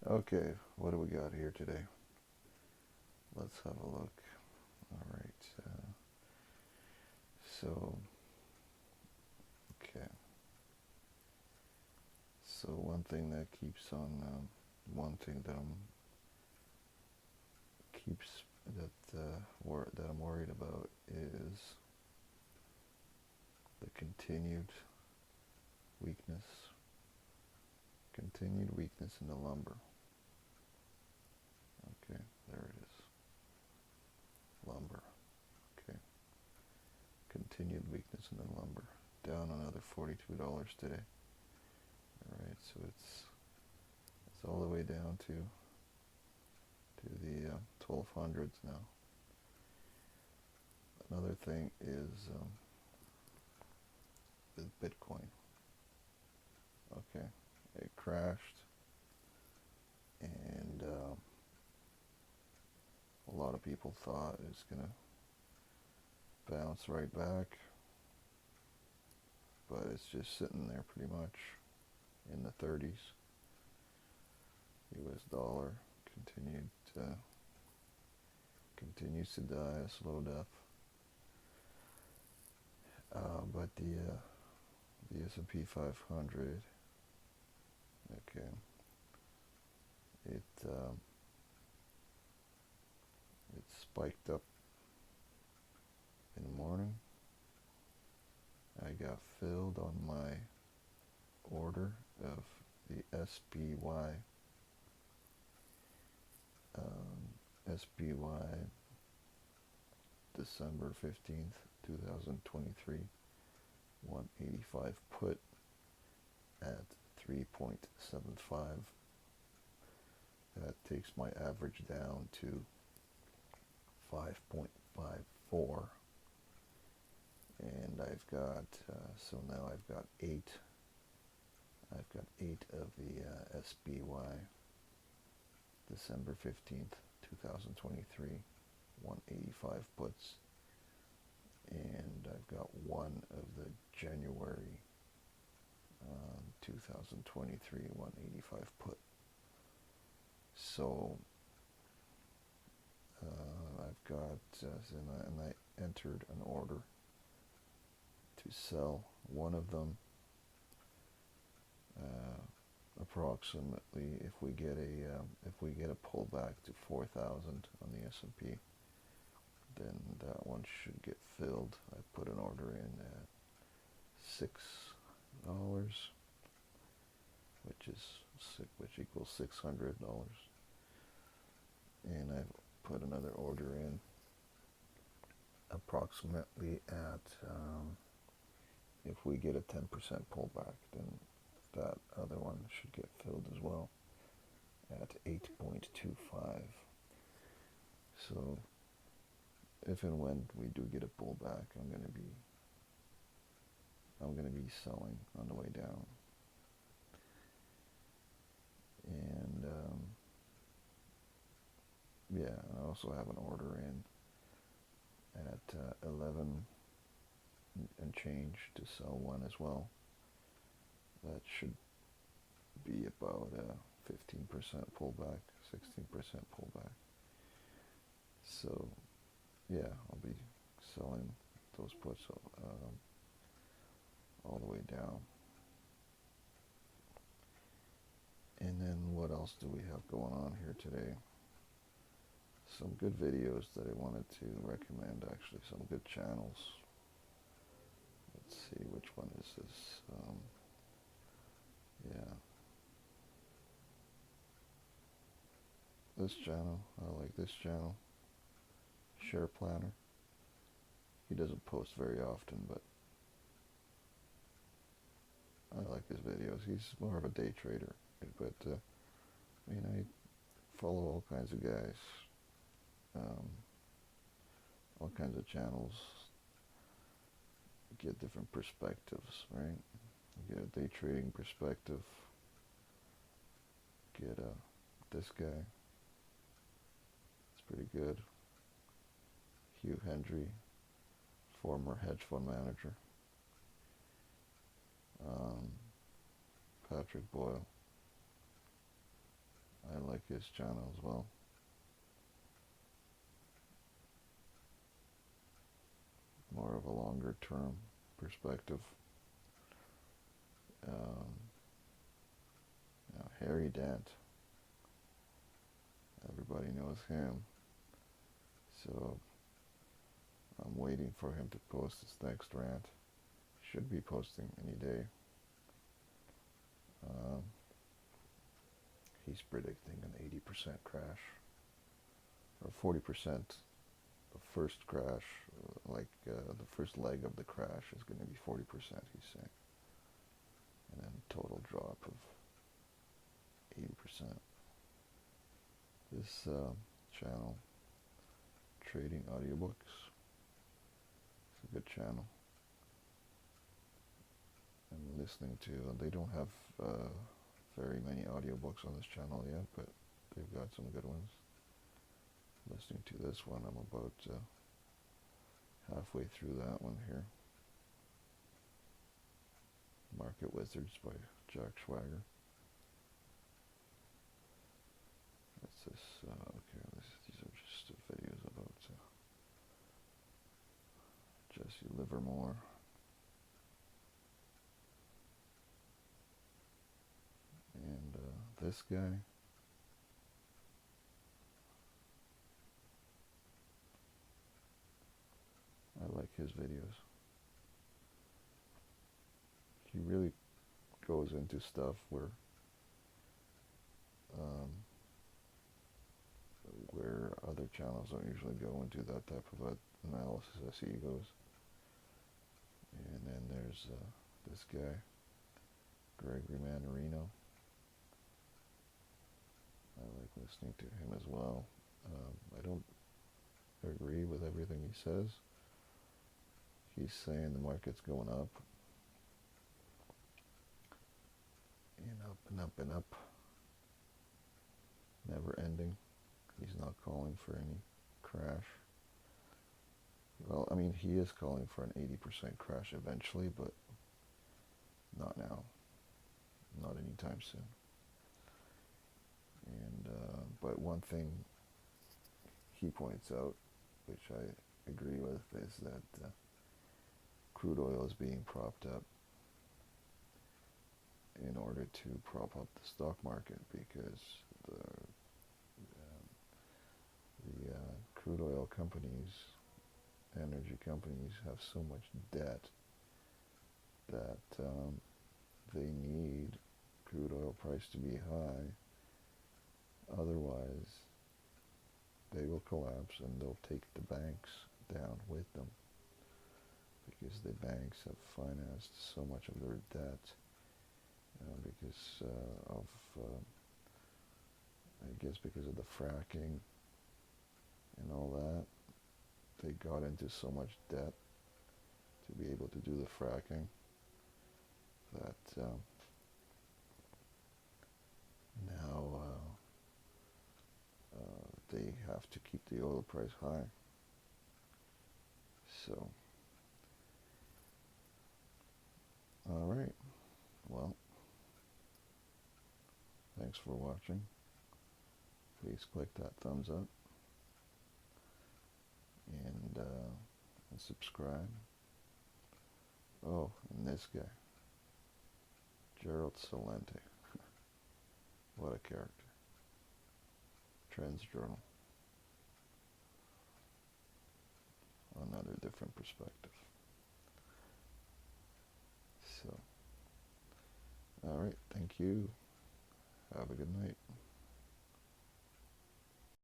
Okay, what do we got here today? Let's have a look. All right. So, okay. So one thing that keeps on, one thing that keeps that I'm worried about is the weakness, continued weakness in the lumber. Okay, there it is. Lumber. Okay. Continued weakness in the lumber. Down another $42 today. Alright, so it's all the way down to the 1200s now. Another thing is Bitcoin. Okay, it crashed, and a lot of people thought it's gonna bounce right back, but it's just sitting there pretty much in the 30s. US dollar continues to die a slow death. But the S&P 500, okay, it it spiked up in the morning. I got filled on my order of the SPY December 15th, 2023, 185 put at 3.75. That takes my average down to 5.54. And I've got, so now I've got eight of the SPY December 15th, 2023, 185 puts, and I've got one of the January 2023 185 put. So I've got, and I entered an order to sell one of them. Approximately, if we get a pullback to 4,000 on the S&P, then that one should get filled. I put an order in at $6, which equals $600, and I've put another order in approximately at if we get a 10% pullback, then that other one should get filled as well at 8.25. So if and when we do get a pullback, I'm going to be selling on the way down. And yeah, I also have an order in at 11 and change to sell one as well. That should be about a 15% pullback, 16% pullback. So yeah, I'll be selling those puts all the way down. And then what else do we have going on here today? Some good videos that I wanted to recommend, actually, some good channels. Let's see, which one is this? Yeah. This channel, I like this channel. Share Planner. He doesn't post very often, but I like his videos. He's more of a day trader, but I mean, I follow all kinds of guys, all kinds of channels. Get different perspectives, right? Get a day trading perspective. Get this guy. It's pretty good. Hugh Hendry, former hedge fund manager. Patrick Boyle. I like his channel as well. More of a longer term perspective. Now Harry Dent, everybody knows him, so I'm waiting for him to post his next rant. Should be posting any day. He's predicting an 80% crash, or 40%. The first crash, the first leg of the crash is going to be 40%, he's saying. And then total drop of 80%. This channel, Trading Audiobooks, it's a good channel. I'm listening to, they don't have very many audiobooks on this channel yet, but they've got some good ones. Listening to this one, I'm about halfway through that one here. Market Wizards by Jack Schwager. What's this? Okay, these are just videos about Jesse Livermore. And this guy. I like his videos. He really goes into stuff where other channels don't usually go into that type of analysis as he goes. And then there's this guy, Gregory Mannarino. I like listening to him as well. I don't agree with everything he says. He's saying the market's going up and up and up and up, never ending. He's not calling for any crash. Well, I mean, he is calling for an 80% crash eventually, but not now, not anytime soon. And but one thing he points out, which I agree with, is that crude oil is being propped up in order to prop up the stock market, because the crude oil companies, energy companies, have so much debt that they need crude oil price to be high. Otherwise, they will collapse and they'll take the banks down with them, because the banks have financed so much of their debt because of, I guess because of the fracking and all that. They got into so much debt to be able to do the fracking that now they have to keep the oil price high. So, all right, well, thanks for watching. Please click that thumbs up and subscribe. Oh, and this guy, Gerald Celente. What a character. Trends Journal. Another different perspective. So, all right, thank you. Have a good night.